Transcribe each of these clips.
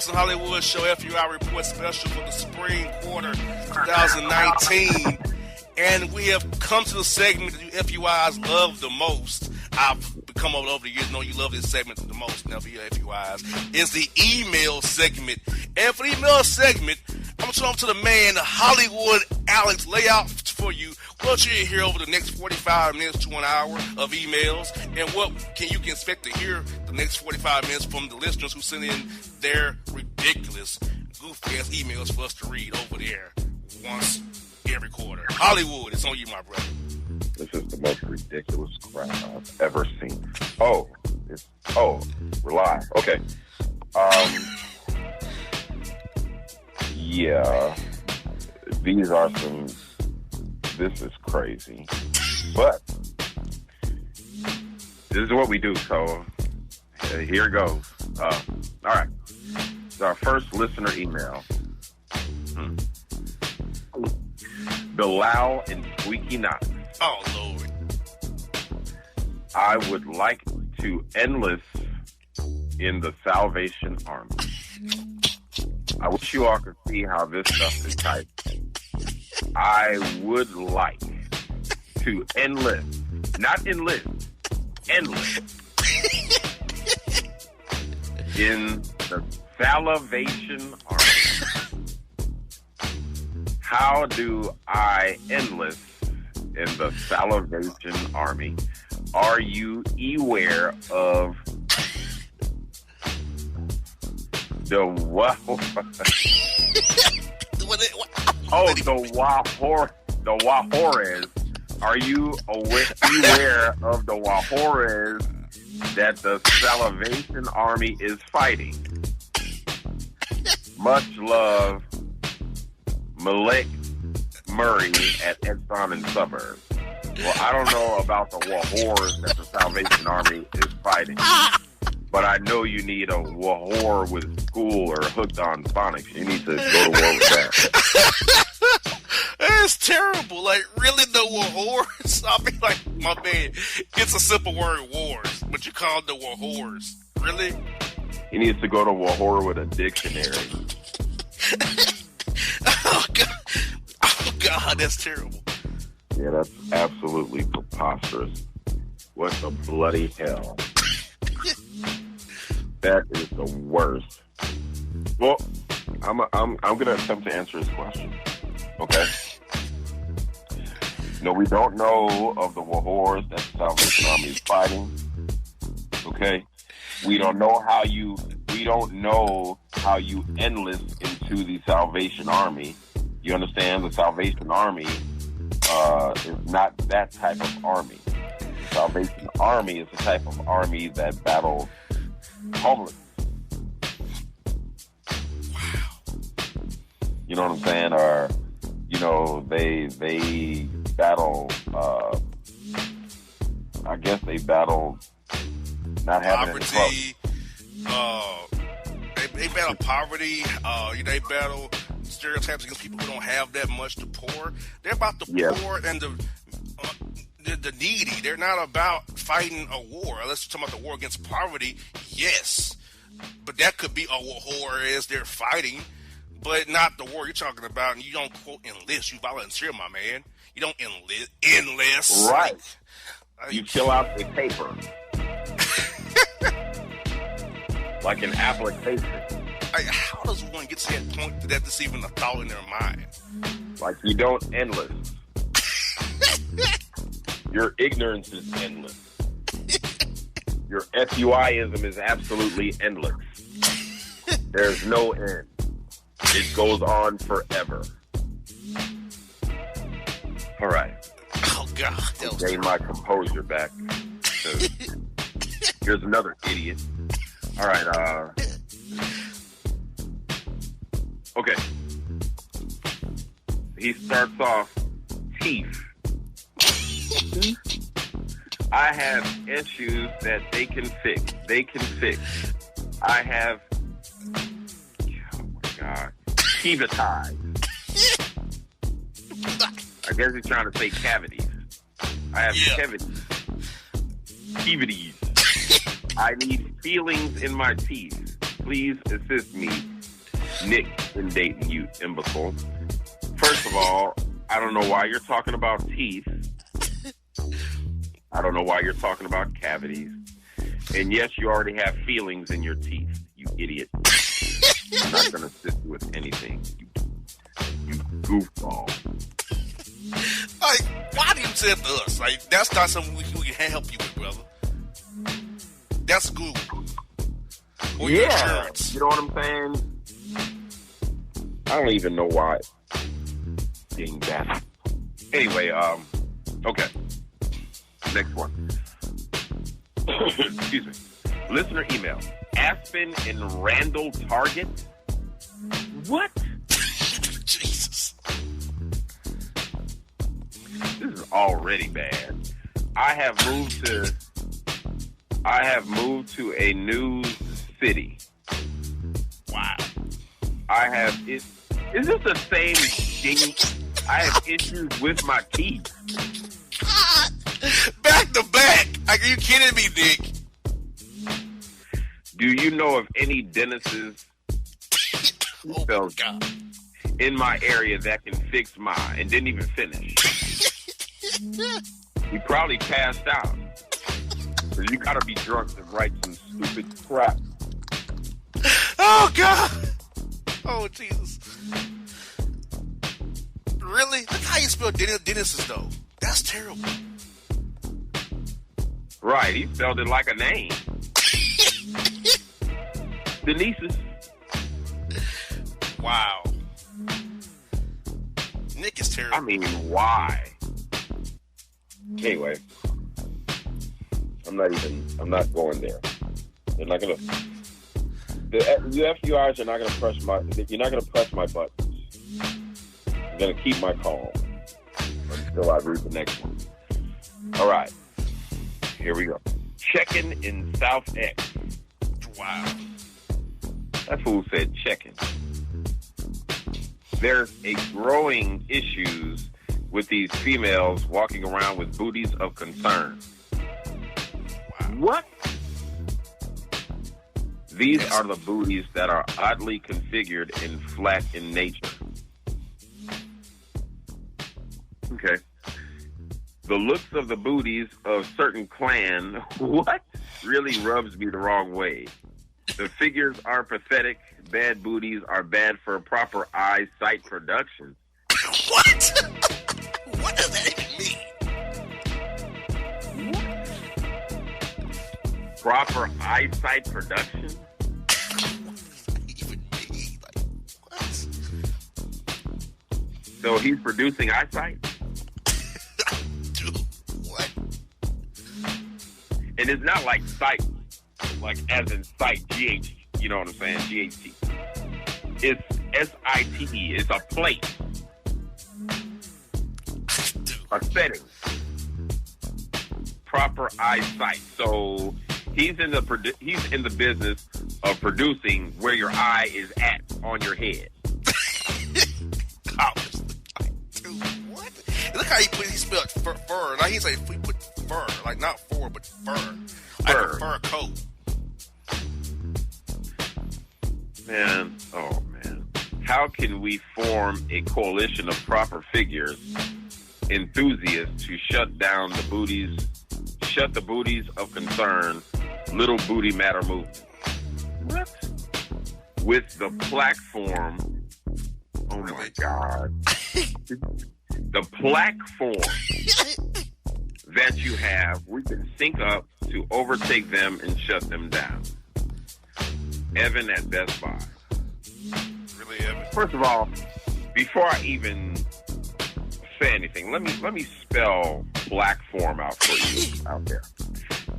Boston Hollywood Show FUI Report Special for the spring quarter 2019. And we have come to the segment that you FUIs love the most. I've come over the years, know you love this segment the most now for your FUIs. It's the email segment. And for the email segment, I'm going to turn to the man, Hollywood Alex, lay out for you what you hear over the next 45 minutes to an hour of emails, and what you can expect to hear the next 45 minutes from the listeners who send in their ridiculous, goofy-ass emails for us to read over there once every quarter. Hollywood, it's on you, my brother. This is the most ridiculous crap I've ever seen. We're live. Okay. Yeah, this is crazy. But this is what we do, so here it goes. All right. It's our first listener email. Bilal and Squeaky Knox. Oh, Lord. I would like to enlist in the Salvation Army. I wish you all could see how this stuff is typed. I would like to enlist, not enlist, enlist in the Salvation Army. How do I enlist in the Salvation Army? Are you aware of the what? The Wahores. Are you aware of the Wahores that the Salvation Army is fighting? Much love, Malik Murray at Exxon and Suburbs. Well, I don't know about the Wahores that the Salvation Army is fighting, but I know you need a Wahore with school or hooked on phonics. You need to go to war with that. That's terrible. Like, really, no Wahores? I mean, like, my man, it's a simple word, wars, but you call it the Wahores. Really? He needs to go to Wahore with a dictionary. Oh, God, that's terrible. Yeah, that's absolutely preposterous. What the bloody hell? That is the worst. Well, I'm going to attempt to answer his question. Okay? No, we don't know of the Wahores that the Salvation Army is fighting. Okay? We don't know how you enlist into the Salvation Army. You understand? The Salvation Army is not that type of army. The Salvation Army is the type of army that battles homeless. Wow. You know what I'm saying? Or, they battle, I guess they battle not having poverty. They battle poverty. They battle stereotypes against people who don't have that much to pour. They're about the poor and the needy. They're not about fighting a war. Unless you're talking about the war against poverty, yes. But that could be a war as they're fighting, but not the war you're talking about. And you don't, quote, enlist. You volunteer, my man. You don't enlist. Right. You fill out a paper. Like an application. Like, how does one get to that point that that's even a thought in their mind? Like, you don't enlist. Your ignorance is endless. Your FUIism is absolutely endless. There's no end. It goes on forever. All right. Oh, God. Gain my composure back. Here's another idiot. All right. Okay. He starts off, teeth. I have issues that they can fix. I have, oh my God, cavities. I guess he's trying to say cavities. I have cavities. I need feelings in my teeth. Please assist me Nick in Dayton, you imbecile. First of all, I don't know why you're talking about teeth. I don't know why you're talking about cavities. And yes, you already have feelings in your teeth, you idiot. I'm not going to assist you with anything, you goofball. Like, why do you say it to us? Like, that's not something we can help you with, brother. That's Google. Or your insurance. You know what I'm saying? I don't even know why. Being bad. Anyway, okay. Next one. Excuse me. Listener email. Aspen and Randall Target? What? Jesus. This is already bad. I have moved to a new city. Wow. Is this the same thing? I have issues with my teeth. Back to back. Are you kidding me, Nick? Do you know of any dentists in my area that can fix mine and didn't even finish? He probably passed out. So you gotta be drunk to write some stupid crap. Oh, God. Oh, Jesus. Really? Look how you spell dentist, though. That's terrible. Right, he spelled it like a name. Denise's. Wow. Nick is terrible. I mean, why? Anyway, I'm not going there. They're not gonna. The FUIs are not gonna press you're not gonna press my buttons. I'm gonna keep my calm until I read the next one. All right, here we go. Check-in in South X. Wow. That fool said check-in. There's a growing issues with these females walking around with booties of concern. Wow. What? These are the booties that are oddly configured and flat in nature. Okay. The looks of the booties of certain clan, what? Really rubs me the wrong way. The figures are pathetic. Bad booties are bad for proper eyesight production. What? What does that even mean? Proper eyesight production? What does that even mean? Like, what? So he's producing eyesight? Dude, what? And it's not like sight, like as in sight, GH, you know what I'm saying, GHT. It's SITE, it's a plate. A setting. Proper eyesight. So he's in the business of producing where your eye is at on your head. Dude, what? Look how he spelled fur. Like he's like, we put fur, like not fur, but fur. Like a fur coat. Man, oh man. How can we form a coalition of proper figures, enthusiasts to shut the booties of concern, little booty matter movement? What? With the platform, oh my God. The platform that you have, we can sync up to overtake them and shut them down. Evan at Best Buy. Really, Evan? First of all, before I even say anything, let me spell platform out for you out there.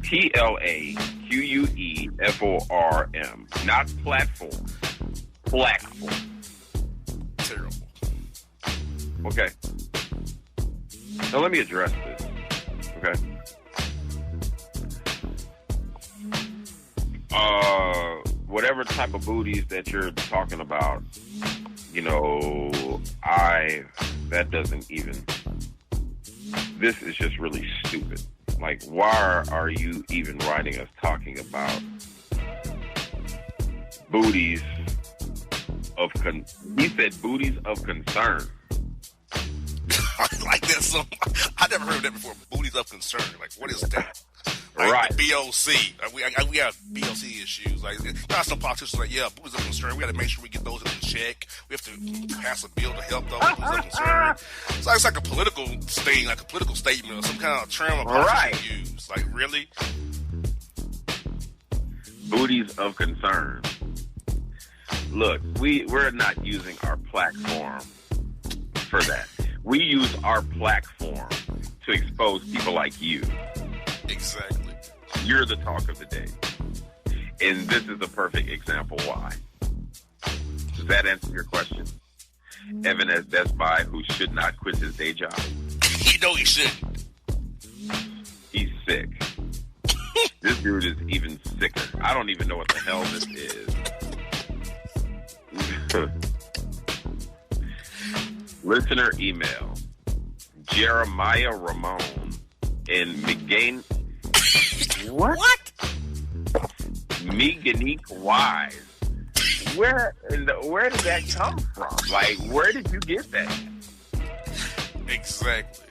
PLAQUEFORM, not platform. Platform. Terrible. Okay. Now let me address this. Okay. Whatever type of booties that you're talking about, that doesn't even, this is just really stupid. Like, why are you even writing us talking about booties He said booties of concern. Like that. So I never heard of that before. Booties of concern. Like, what is that? Like Right. The BOC. Like, we have BOC issues. Like, not some politicians like, yeah, booties of concern. We got to make sure we get those in check. We have to pass a bill to help those booties of concern. It's like a political thing, like a political statement or some kind of term of politicians use. Like, really? Booties of concern. Look, we're not using our platform for that. We use our platform to expose people like you. Exactly. You're the talk of the day. And this is a perfect example why. Does that answer your question? Evan at Best Buy, who should not quit his day job. You know he shouldn't. He's sick. This dude is even sicker. I don't even know what the hell this is. Listener email. Jeremiah Ramon and McGain. What? Meganique Wise. Where did that come from? Like, where did you get that? Exactly.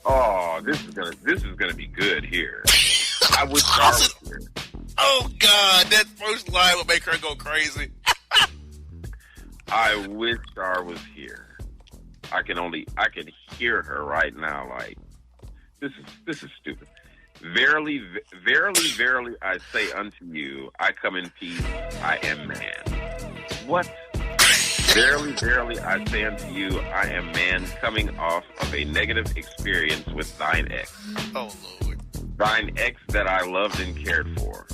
Oh, this is gonna be good here. I wish Star was here. Oh God, that first line would make her go crazy. I wish Star was here. I can hear her right now. Like, this is stupid. Verily, verily, verily, I say unto you, I come in peace. I am man. What? Verily, verily, I say unto you, I am man, coming off of a negative experience with thine ex. Oh Lord. Thine ex that I loved and cared for.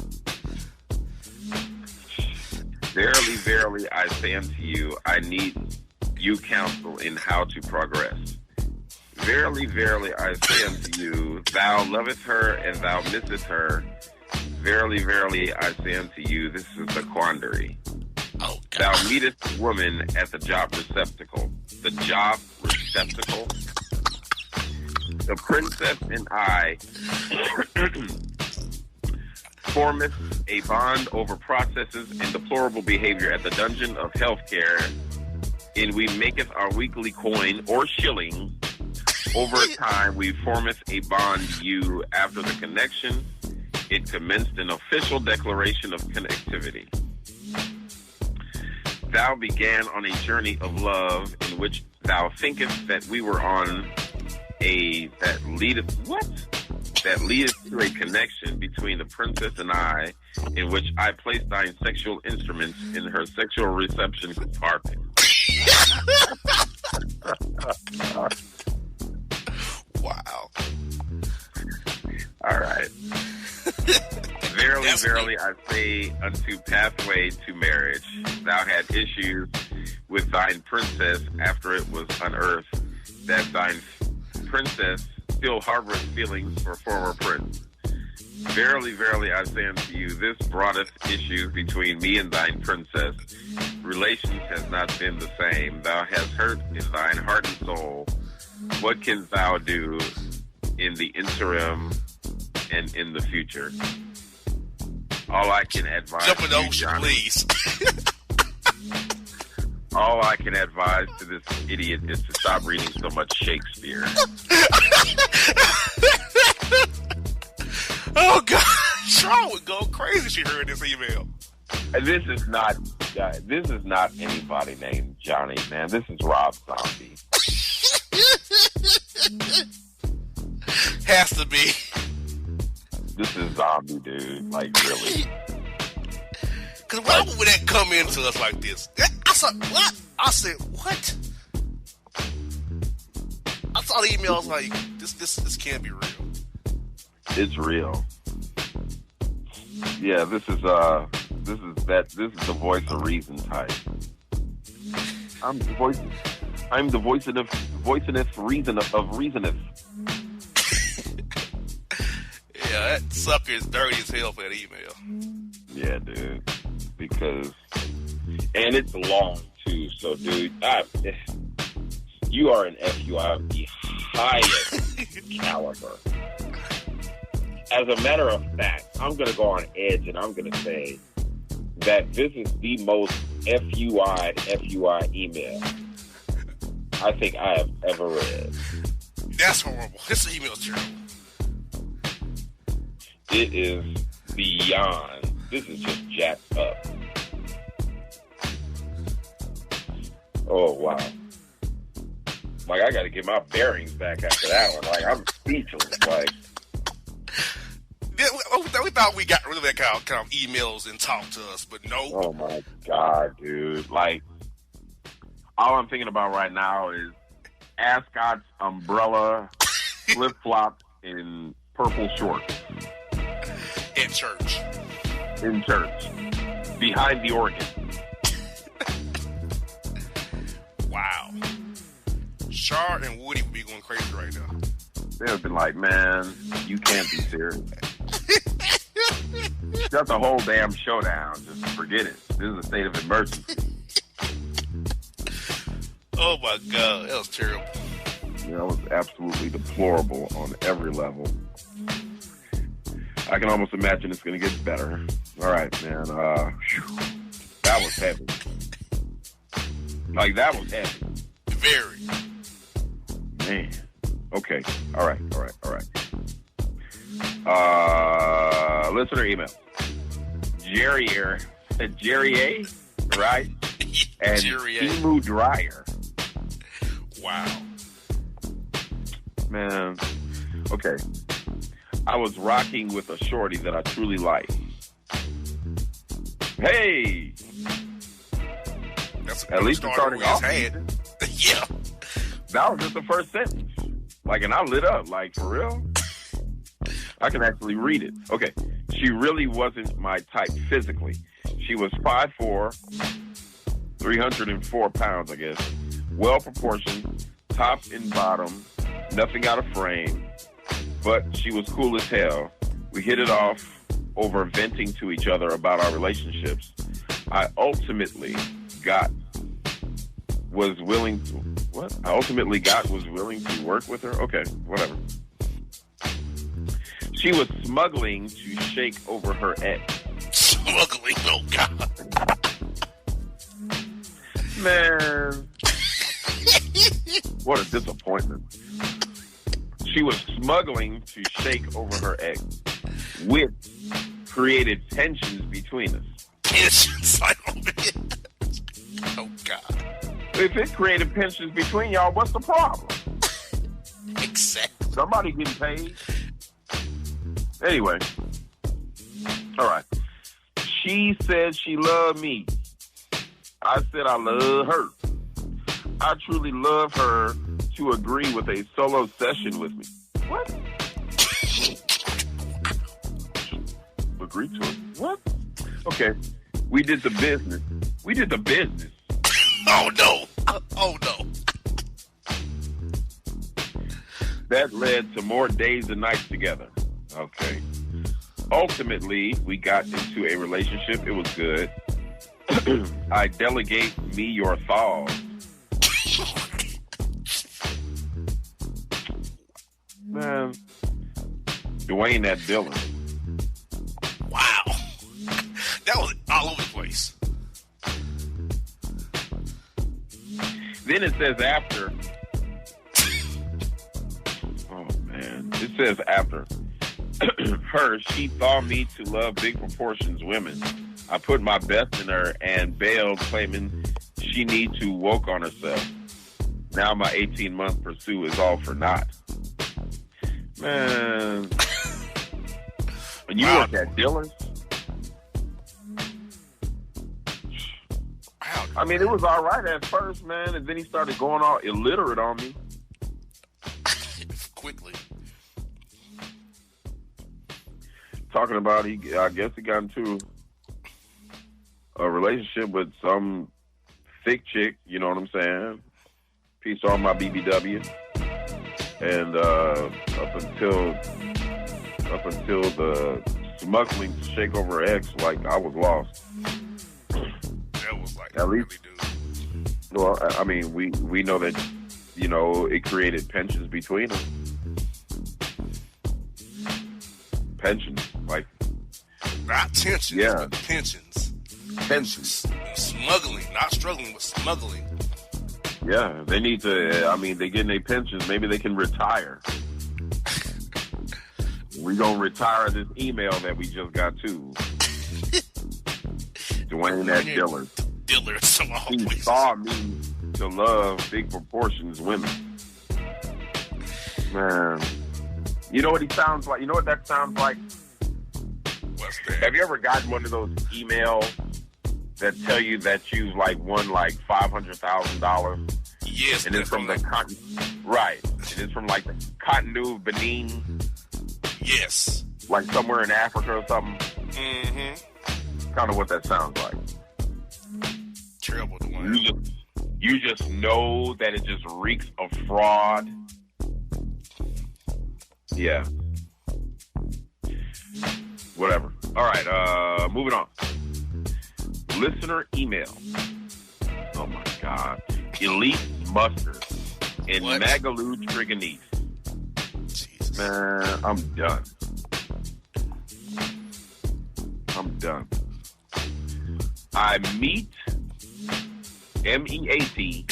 Verily, verily, I say unto you, I need you counsel in how to progress. Verily, verily, I say unto you, thou lovest her and thou missest her. Verily, verily, I say unto you, this is a quandary. Oh, God. Thou meetest woman at the job receptacle. The job receptacle? The princess and I formeth a bond over processes and deplorable behavior at the dungeon of healthcare, and we maketh our weekly coin or shilling. Over time, we formeth a bond you after the connection. It commenced an official declaration of connectivity. Thou began on a journey of love in which thou thinkest that we were on that leadeth to a connection between the princess and I, in which I placed thine sexual instruments in her sexual reception compartment. Wow. All right. Verily, verily, I say unto pathway to marriage, thou had issues with thine princess after it was unearthed that thine princess still harboreth feelings for former prince. Verily, verily, I say unto you, this broughteth issues between me and thine princess. Relations has not been the same. Thou hast hurt in thine heart and soul. What canst thou do in the interim and in the future? All I can advise Jump in the ocean, Johnny, please. all I can advise to this idiot is to stop reading so much Shakespeare. Oh God, Sean would go crazy if she heard this email. This is not anybody named Johnny, man. This is Rob Zombie. Has to be. This is Zombie, dude. Like, really. Because why would that come into us like this? I said, what? I said, what? I saw the email. I was like, this can't be real. It's real. Yeah, this is the voice of reason type. I'm the voice of reasoneth. Yeah, that sucker is dirty as hell for that email. Yeah, dude. Because, and it's long too. So, dude, you are an FUI of the highest caliber. As a matter of fact, I'm going to go on edge and I'm going to say that this is the most FUI email I think I have ever read. That's horrible. This email is terrible. It is beyond. This is just jacked up. Oh, wow. Like, I got to get my bearings back after that one. Like, I'm speechless. Like, we thought we got rid of that kind of emails and talk to us, but no. oh, my God, dude. Like, all I'm thinking about right now is Ascot's umbrella, flip-flops, and purple shorts. In church. In church. Behind the organ. Wow. Char and Woody would be going crazy right now. They would have been like, man, you can't be serious. That's a whole damn showdown. Just forget it. This is a state of emergency. Oh, my God. That was terrible. You know, it was absolutely deplorable on every level. I can almost imagine it's going to get better. All right, man. That was heavy. Like, that was heavy. Very. Man. Okay. All right. Listener email. Jerry A, right? And Jerry A. Emu Dryer. Wow. Man. Okay. I was rocking with a shorty that I truly like. Hey! That's at least it's starting off. Yeah. That was just the first sentence. Like, and I lit up. Like, for real? I can actually read it. Okay. She really wasn't my type physically. She was 5'4", 304 pounds, I guess. Well-proportioned, top and bottom, nothing out of frame. But she was cool as hell. We hit it off over venting to each other about our relationships. I ultimately was willing to work with her. Okay, whatever. She was smuggling to shake over her ex. Smuggling? Oh, God. Man. What a disappointment. She was smuggling to shake over her ex, which created tensions between us. Tensions? Oh, God. If it created tensions between y'all, what's the problem? Exactly. Somebody getting paid. Anyway. All right. She said she loved me. I said I love her. I truly love her to agree with a solo session with me. What? Agree to it? What? Okay. We did the business. Oh, no. Oh, no. That led to more days and nights together. Okay. Ultimately, we got into a relationship. It was good. I delegate me your thoughts. Man, Dwayne that Dylan. Wow. That was all over the place. Then it says after. Oh, man. It says after. Her, she thought me to love big proportions women. I put my best in her and bailed, claiming she need to woke on herself. Now my 18-month pursuit is all for naught. Man. And you work at Dillard's? I mean, it was all right at first, man, and then he started going all illiterate on me. Quickly. Talking about, I guess he got into a relationship with some thick chick, you know what I'm saying? Peace on my BBW. And up until the smuggling to shake over her ex, like, I was lost. That was like, at least, really, dude. Well, I mean, we know that, you know, it created pensions between them. Pensions, like, not tensions, yeah. but pensions. Pensions. Smuggling, not struggling, but smuggling. Yeah, they need to. I mean, they getting their pensions. Maybe they can retire. We gonna retire this email that we just got too. Dwayne at Dillard. Dillard, some all He places. saw me to love big proportions women. Man, you know what he sounds like? You know what that sounds like? What's that? Have you ever gotten one of those emails that tell you that you won like $500,000? Yes, And it's from the right. And it's from like the Cotonou, Benin, yes, like somewhere in Africa or something. Mm-hmm. Kind of what that sounds like. Terrible, Dwayne. You just know that it just reeks of fraud. Yeah. Whatever. All right. Moving on. Listener email. Oh my God. Elite Mustard in What? Magaloo, Triganese. Jesus. Man, I'm done. I meet M-E-A-T.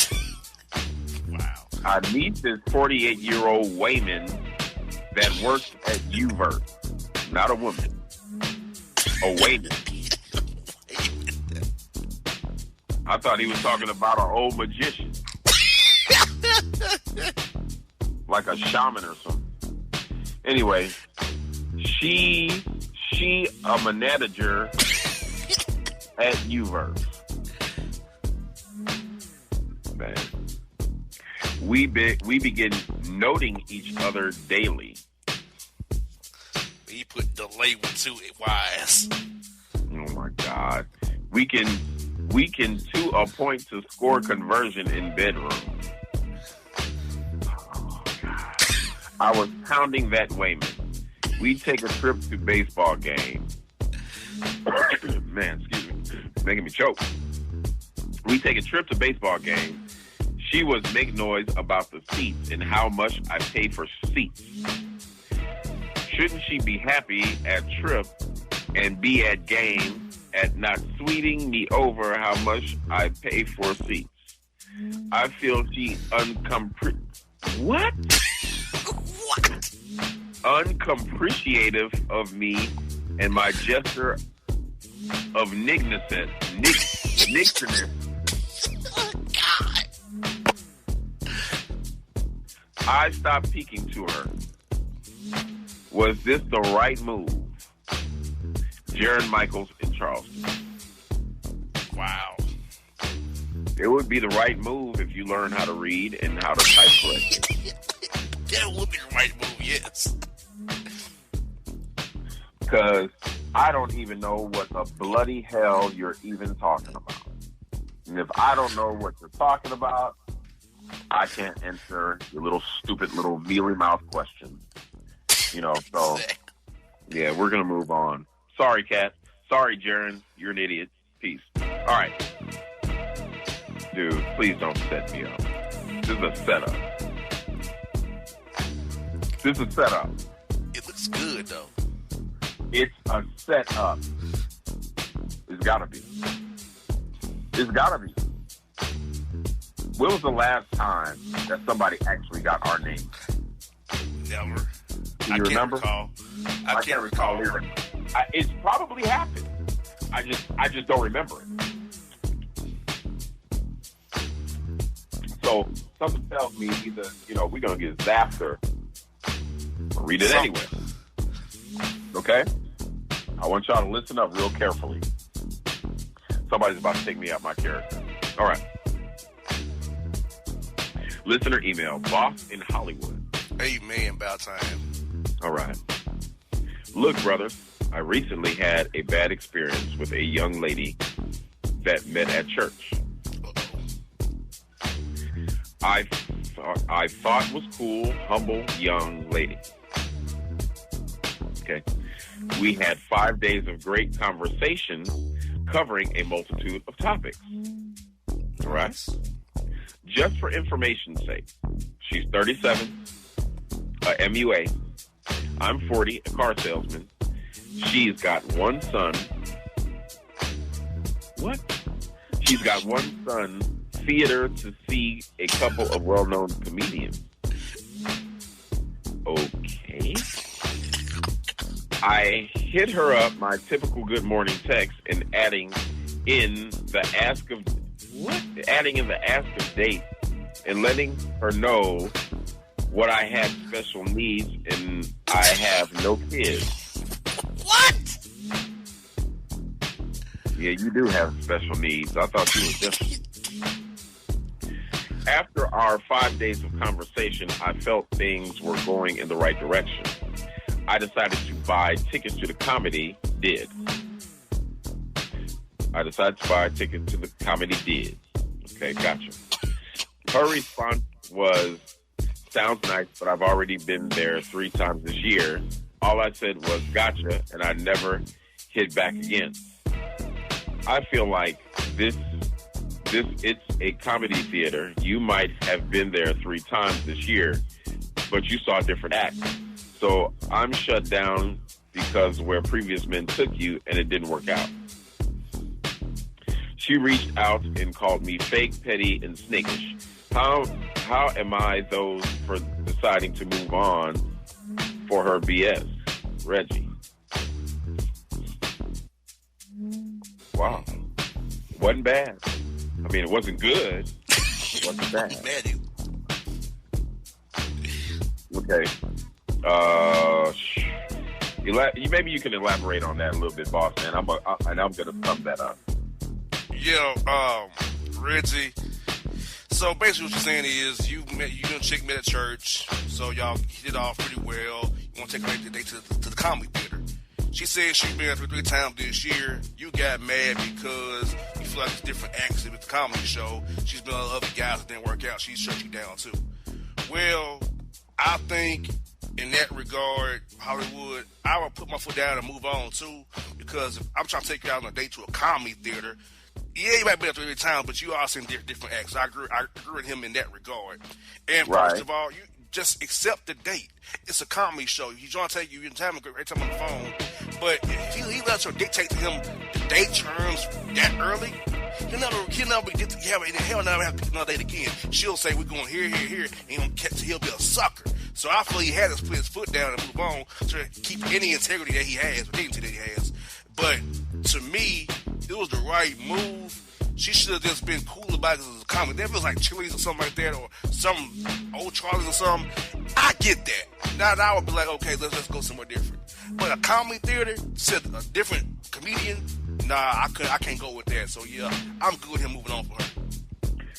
Wow. I meet this 48-year-old Wayman that works at UVerse. Not a woman. A Wayman. I thought he was talking about an old magician. Like a shaman or something. Anyway, she a manager at UVerse. Man. We begin noting each other daily. He put delay with two Y's. Oh my God. We can to a point to score conversion in bedroom. Oh God. I was pounding that Wayman. We take a trip to baseball game. Man, excuse me. Making me choke. We take a trip to baseball game. She was making noise about the seats and how much I pay for seats. Shouldn't she be happy at trip and be at game at not sweeting me over how much I pay for seats? I feel she uncompreciative of me and my gesture of Nixonness. I stopped speaking to her. Was this the right move? Jaron Michaels in Charleston. Wow. It would be the right move if you learn how to read and how to type correctly. That would be the right move, yes. Because I don't even know what the bloody hell you're even talking about. And if I don't know what you're talking about, I can't answer your little stupid little mealy mouth question. You know, so yeah, we're gonna move on. Sorry, Kat. Sorry, Jaron. You're an idiot. Peace. All right. Dude, please don't set me up. This is a setup. This is a setup. It looks good, though. It's a setup. It's gotta be. It's gotta be. When was the last time that somebody actually got our name? Never. Do you remember? I can't recall. Either. It's probably happened. I just don't remember it. So something tells me either, we're gonna get zapped or read it anyway. Okay? I want y'all to listen up real carefully. Somebody's about to take me out my character. All right. Listener email, Boss in Hollywood. Amen, about time. All right. Look, brothers, I recently had a bad experience with a young lady that met at church. I thought was cool, humble, young lady. Okay. We had 5 days of great conversation covering a multitude of topics. All right. Just for information's sake, she's 37, a MUA. I'm 40, a car salesman. She's got one son. What? She's got one son, theater to see a couple of well-known comedians. Okay. I hit her up, my typical good morning text, and adding in the ask of date and letting her know what I had special needs and I have no kids. What? Yeah, you do have special needs. I thought you were different. After our 5 days of conversation, I felt things were going in the right direction. I decided to buy tickets to the comedy. Did. Okay, gotcha. Her response was, sounds nice, but I've already been there 3 times this year. All I said was, gotcha, and I never hit back again. I feel like it's a comedy theater. You might have been there 3 times this year, but you saw different acts. So I'm shut down because where previous men took you and it didn't work out. She reached out and called me fake, petty, and snickish. How am I those for deciding to move on for her BS? Reggie. Wow. Wasn't bad. I mean, it wasn't good. It wasn't bad. Okay. Maybe you can elaborate on that a little bit, boss man. I'm going to sum that up. Yeah, Reggie. So basically what you're saying is you and a chick met at church, so y'all hit it off pretty well. You want to take her to the comedy theater. She said she's been there 3 times this year. You got mad because you feel like it's different acts with the comedy show. She's been on other guys that didn't work out. She shut you down too. Well, I think in that regard, Hollywood, I would put my foot down and move on too, because if I'm trying to take you out on a date to a comedy theater, yeah, you might be there 3 times, but you all seen different acts. I agree with him in that regard. And first of all, you just accept the date. It's a comedy show. He's trying to take you, time a great time on the phone. But if he lets her dictate to him the date terms that early, he'll never have to pick another date again. She'll say, we're going here, and he'll be a sucker. So I feel he had to put his foot down and move on to keep any integrity that he has, or dignity that he has. But to me, it was the right move. She should have just been cool about it because it was a comedy. If it was like Chili's or something like that, or some old Charlie's or something, I get that. Now I would be like, okay, let's go somewhere different. But a comedy theater, said a different comedian, nah, I can't go with that. So yeah, I'm good with him moving on for her.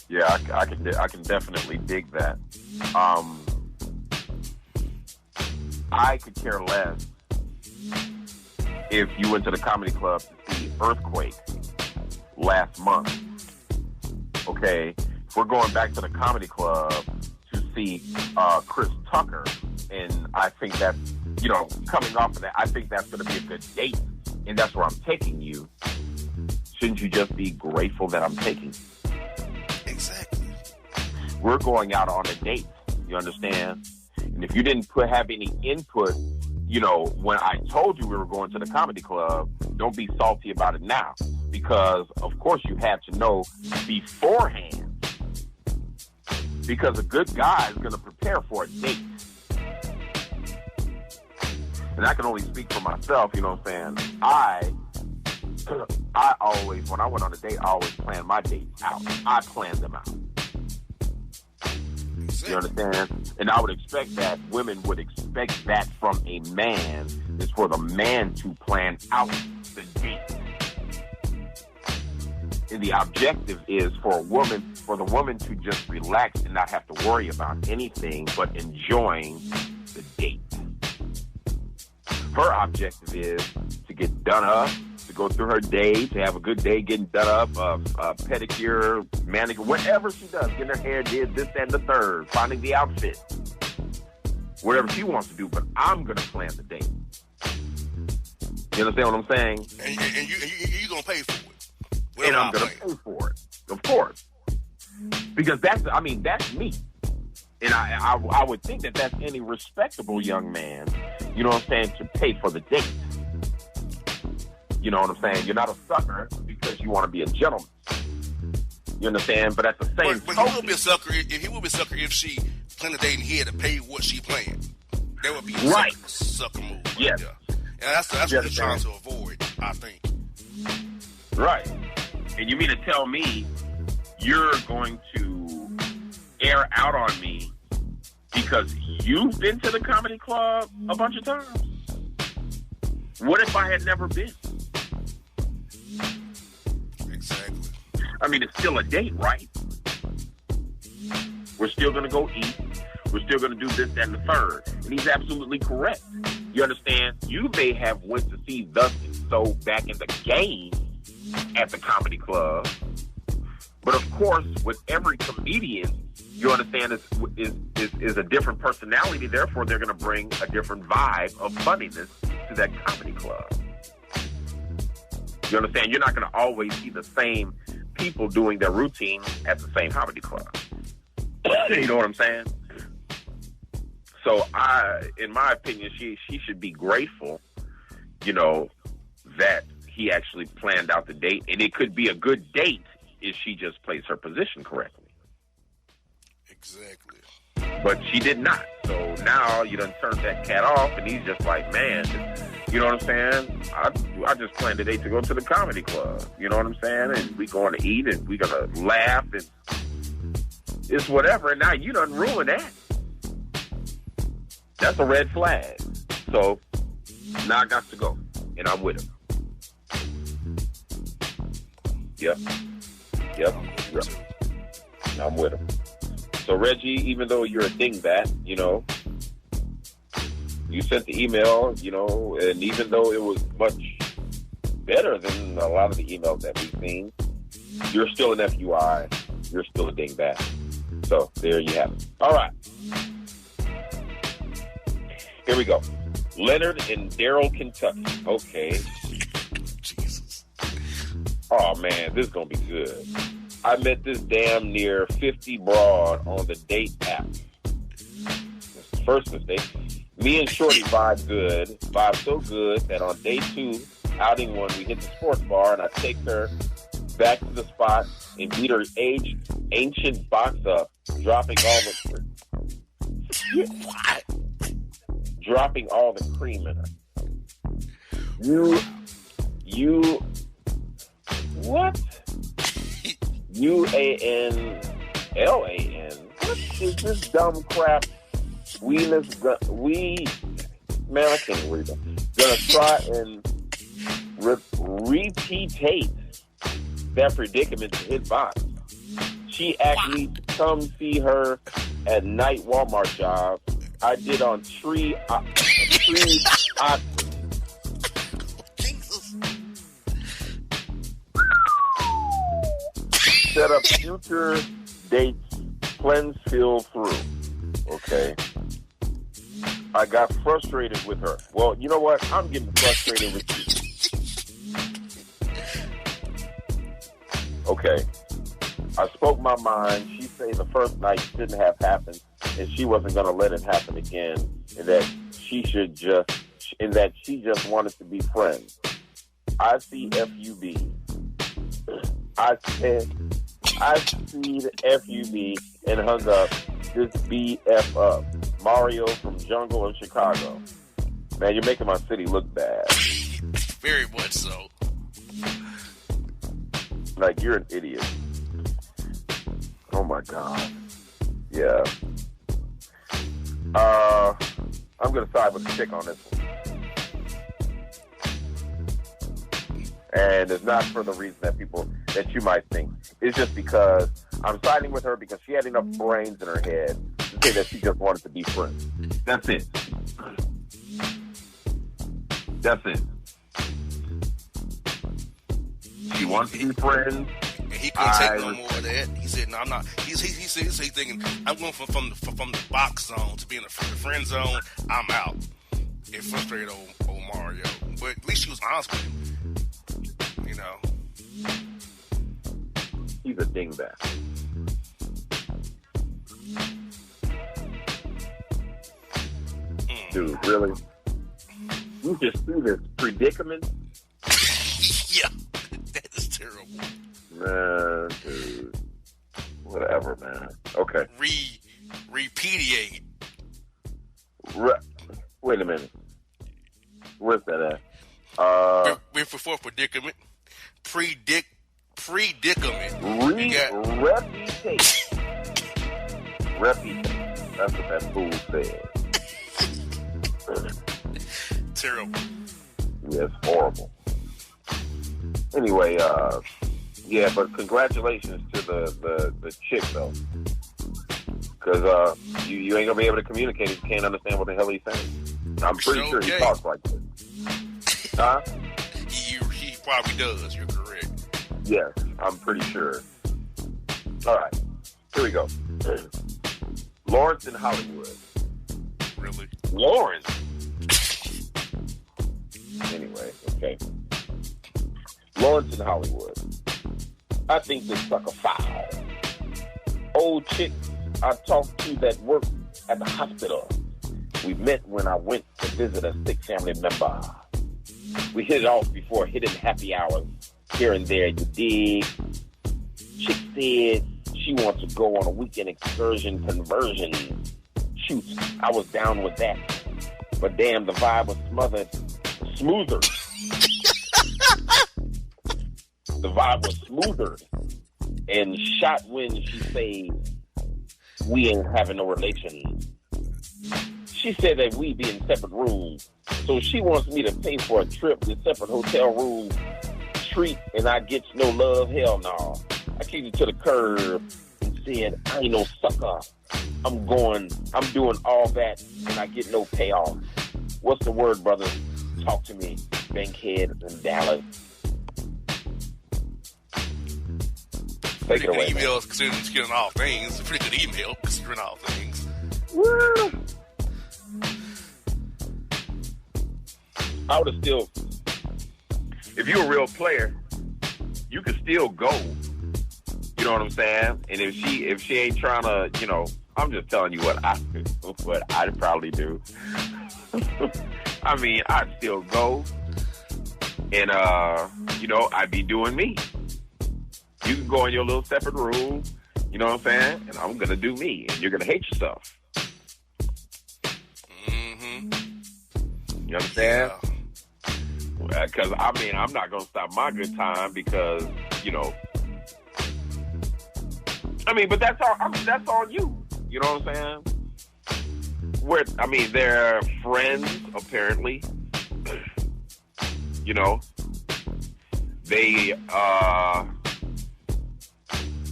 Yeah, I can definitely dig that. I could care less if you went to the comedy club to see Earthquake last month. Okay, if we're going back to the comedy club to see Chris Tucker, and I think that's, coming off of that, I think that's going to be a good date, and that's where I'm taking you. Shouldn't you just be grateful that I'm taking you? Exactly. We're going out on a date, you understand? And if you didn't have any input, when I told you we were going to the comedy club, don't be salty about it now. Because, of course, you have to know beforehand. Because a good guy is going to prepare for a date. And I can only speak for myself, you know what I'm saying? I always, when I went on a date, I always planned my dates out. I planned them out. You understand? And I would expect that women would expect that from a man, is for the man to plan out the date. And the objective is for the woman to just relax and not have to worry about anything but enjoying the date. Her objective is to get done up, to go through her day, to have a good day getting done up, pedicure, manicure, whatever she does, getting her hair did, this, that, and the third, finding the outfit, whatever she wants to do, but I'm going to plan the date. You understand what I'm saying? And you're going to pay for it. And I'm going to pay for it, of course. Because that's me. And I would think that that's any respectable young man, you know what I'm saying, to pay for the date. You know what I'm saying? You're not a sucker because you want to be a gentleman. You understand? But at the same but time, he would be a sucker. He would be a sucker if she planned a date and he had to pay what she planned. That would be a right. sucker move. Right Yes. there. And that's what he's trying to avoid, I think. Right. And you mean to tell me you're going to air out on me because you've been to the comedy club a bunch of times? What if I had never been? Exactly. I mean, it's still a date, right? We're still going to go eat. We're still going to do this, that, and the third. And he's absolutely correct. You understand? You may have went to see Thus and So back in the game at the comedy club. But of course, with every comedian, you understand, is a different personality. Therefore, they're going to bring a different vibe of funniness to that comedy club. You understand? You're not going to always see the same people doing their routine at the same comedy club. You know what I'm saying? So in my opinion, she should be grateful, you know, that he actually planned out the date. And it could be a good date if she just plays her position correctly. Exactly. But she did not. So now you done turned that cat off, and he's just like, man, you know what I'm saying? I just planned a date to go to the comedy club. You know what I'm saying? And we going to eat, and we going to laugh, and it's whatever. And now you done ruined that. That's a red flag. So now I got to go, and I'm with him. Yep. I'm with him. So Reggie, even though you're a dingbat, you know, you sent the email, you know, and even though it was much better than a lot of the emails that we've seen, you're still an FUI. You're still a dingbat. So there you have it. All right. Here we go. Leonard in Darrell, Kentucky. Okay. Jesus. Oh, man, this is going to be good. I met this damn near 50 broad on the date app. That's the first mistake. Me and Shorty vibe good. Vibe so good that on day 2, outing 1, we hit the sports bar, and I take her back to the spot and beat her ancient box up, dropping all the... What? Dropping all the cream in her. What? UANLAN. What is this dumb crap? Man, I can't read them. Gonna try and repeat that predicament to his box. She asked me to come see her at night Walmart job. I did on tree Jesus. Set up future dates, plans fell through. Okay. I got frustrated with her. Well, you know what? I'm getting frustrated with you. Okay. I spoke my mind. She said the first night shouldn't have happened, and she wasn't going to let it happen again, and that she just wanted to be friends. I see FUB. I see the FUB and hung up this BF up. Mario from Jungle in Chicago. Man, you're making my city look bad. Very much so. Like, you're an idiot. Oh, my God. Yeah. I'm going to side with the chick on this one. And it's not for the reason that you might think. It's just because I'm siding with her because she had enough brains in her head to say that she just wanted to be friends. That's it. That's it. She wants to be friends. And he couldn't take no more of that. He said, "No, I'm not." He's thinking, "I'm going from the box zone to being in the friend zone. I'm out." It frustrated old Mario, but at least she was honest with him. You know, he's a dingbat. Dude, really? You just threw this predicament? Yeah, that is terrible. Man, dude. Whatever, man. Okay. Repudiate. Wait a minute. Where's that at? Before predicament. Predicament. Reputate. Reputate. That's what that fool said. Terrible. Yeah, it's horrible. Anyway, yeah, but congratulations to the chick though, because you ain't gonna be able to communicate if you can't understand what the hell he's saying. I'm pretty sure he talks like this. Huh? He probably does. You're correct. Yes, I'm pretty sure. All right, here we go. Lawrence in Hollywood. Really? Lawrence. Anyway, okay. Lawrence in Hollywood. I think this sucker foul. Old chick I talked to that worked at the hospital. We met when I went to visit a sick family member. We hit it off before hitting happy hours here and there, you dig? Chick said she wants to go on a weekend excursion conversion. Shoot, I was down with that. But damn, the vibe was smoother. The vibe was smoother and shot when she said, we ain't having no relation. She said that we be in separate rooms. So she wants me to pay for a trip to separate hotel room treat and I get no love. Hell no. I kicked it to the curb and said, I ain't no sucker. I'm doing all that and I get no payoff. What's the word, brother? Talk to me. Bankhead in Dallas. Take it away, email considering all things. A pretty good email considering all things. Woo. I would have still, if you're a real player, you could still go. You know what I'm saying? And if she ain't trying to, I'm just telling you what I'd probably do. I mean, I'd still go, and I'd be doing me. You can go in your little separate room, you know what I'm saying? And I'm gonna do me, and you're gonna hate yourself. Mm-hmm. You understand? Because I'm not gonna stop my good time because but that's all. That's on you. You know what I'm saying? They're friends apparently.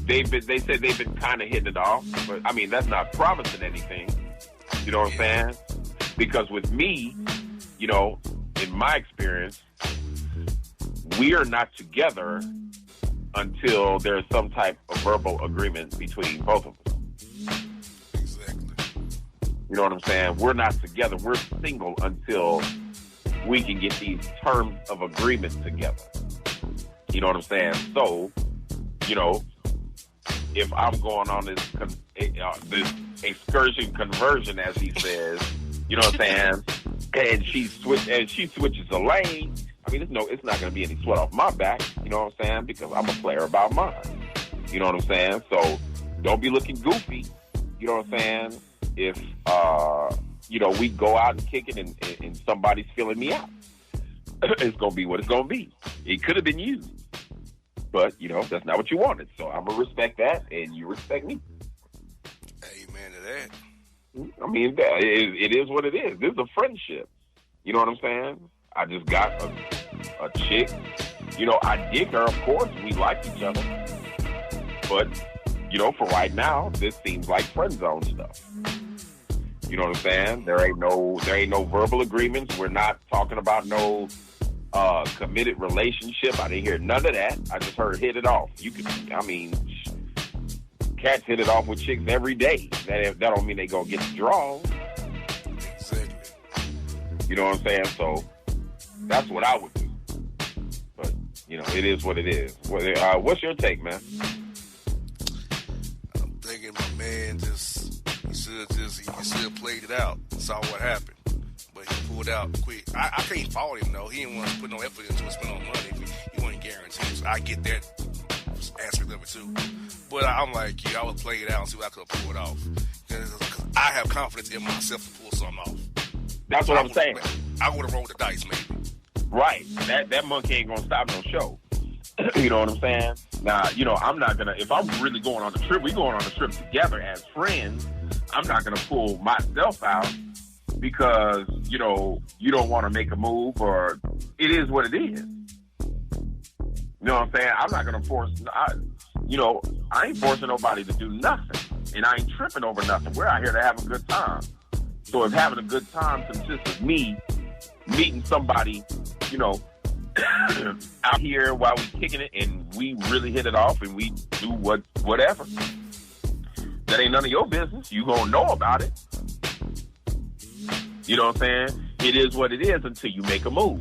They said they've been kind of hitting it off, but that's not promising anything. You know what I'm saying? Because with me, in my experience, we are not together until there's some type of verbal agreement between both of us. Exactly. You know what I'm saying? We're not together. We're single until we can get these terms of agreement together. You know what I'm saying? So, if I'm going on this excursion conversion, as he says, you know what I'm saying, and she switches a lane, it's not going to be any sweat off my back, you know what I'm saying, because I'm a player about mine. You know what I'm saying? So don't be looking goofy, you know what I'm saying, if, we go out and kick it and somebody's filling me out. It's going to be what it's going to be. It could have been you. But, that's not what you wanted. So I'm going to respect that, and you respect me. Amen to that. It is what it is. This is a friendship. You know what I'm saying? I just got a chick. I dig her, of course. We like each other. But, for right now, this seems like friend zone stuff. You know what I'm saying? There ain't no verbal agreements. We're not talking about no committed relationship. I didn't hear none of that. I just heard hit it off. Cats hit it off with chicks every day. That don't mean they gonna get the draw. Exactly. You know what I'm saying? So that's what I would do. But it is what it is. What's your take, man? I'm thinking my man he should have played it out and saw what happened. But he pulled out quick. I can't fault him though. He didn't want to put no effort into it, spend no money. He wasn't guaranteed. So I get that aspect of it too. But I'm like, I would play it out and see what I could pull it off. Because I have confidence in myself to pull something off. That's what I'm saying. I would have rolled the dice, maybe. Right. That monkey ain't gonna stop no show. You know what I'm saying? Now, I'm not gonna. If I'm really going on the trip, we going on the trip together as friends. I'm not gonna pull myself out because you don't want to make a move, or it is what it is. You know what I'm saying? I'm not gonna force. I ain't forcing nobody to do nothing, and I ain't tripping over nothing. We're out here to have a good time. So if having a good time consists of me meeting somebody, out here while we kicking it and we really hit it off and we do whatever, that ain't none of your business. You gonna know about it. You know what I'm saying? It is what it is until you make a move.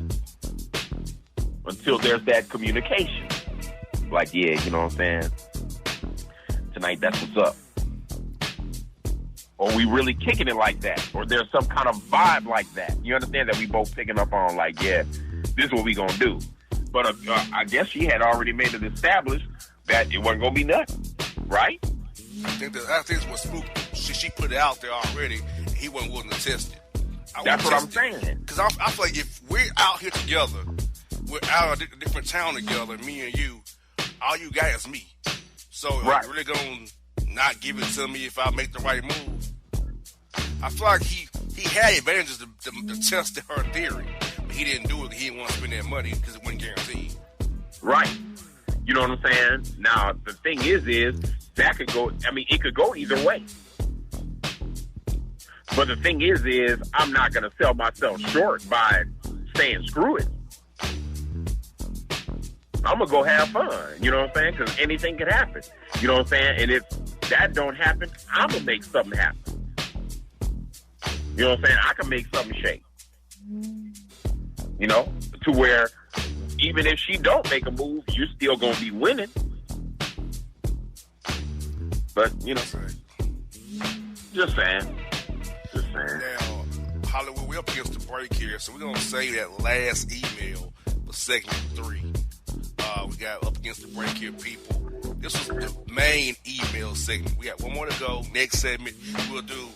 Until there's that communication. Like, yeah, you know what I'm saying? Tonight, that's what's up. Or we really kicking it like that. Or there's some kind of vibe like that. You understand that we both picking up on, like, yeah, this is what we gonna do. But I guess she had already made it established that it wasn't gonna be nothing, right? I think it was Spook. She put it out there already, and he wasn't willing to test it. That's what I'm saying. Because I feel like if we're out here together, we're out in a different town together, me and you, all you got is me. So right. Are you really gonna not give it to me if I make the right move? I feel like he had advantages to test her theory, but he didn't do it because he didn't want to spend that money because it wasn't guaranteed. Right. You know what I'm saying? Now, the thing is that could go, it could go either way. But the thing is I'm not going to sell myself short by saying screw it. I'm going to go have fun. You know what I'm saying? Because anything could happen. You know what I'm saying? And if that don't happen, I'm going to make something happen. You know what I'm saying? I can make something shake. To where even if she don't make a move, you're still going to be winning. But, just saying. Now, Hollywood, we're up against the break here, so we're going to save that last email for segment 3. We got up against the break here, people. This was the main email segment. We got one more to go. Next segment, we'll do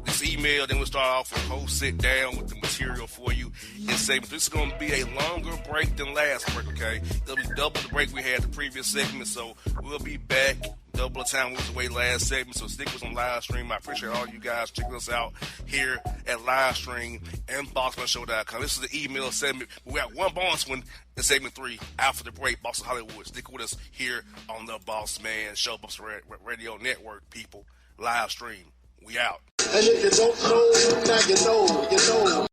this email, then we'll start off with a whole sit down with the material for you in segment. This is going to be a longer break than last break, okay? It'll be double the break we had the previous segment, so we'll be back double the time we was away last segment, so stick with us on live stream. I appreciate all you guys checking us out here at live stream and BossmanShow.com. This is the email segment. We got one bonus one in segment 3 after the break. Boston Hollywood. Stick with us here on the Bossman Show, Bossman Radio Network, people. Live stream. We out. And if you don't know, now you know,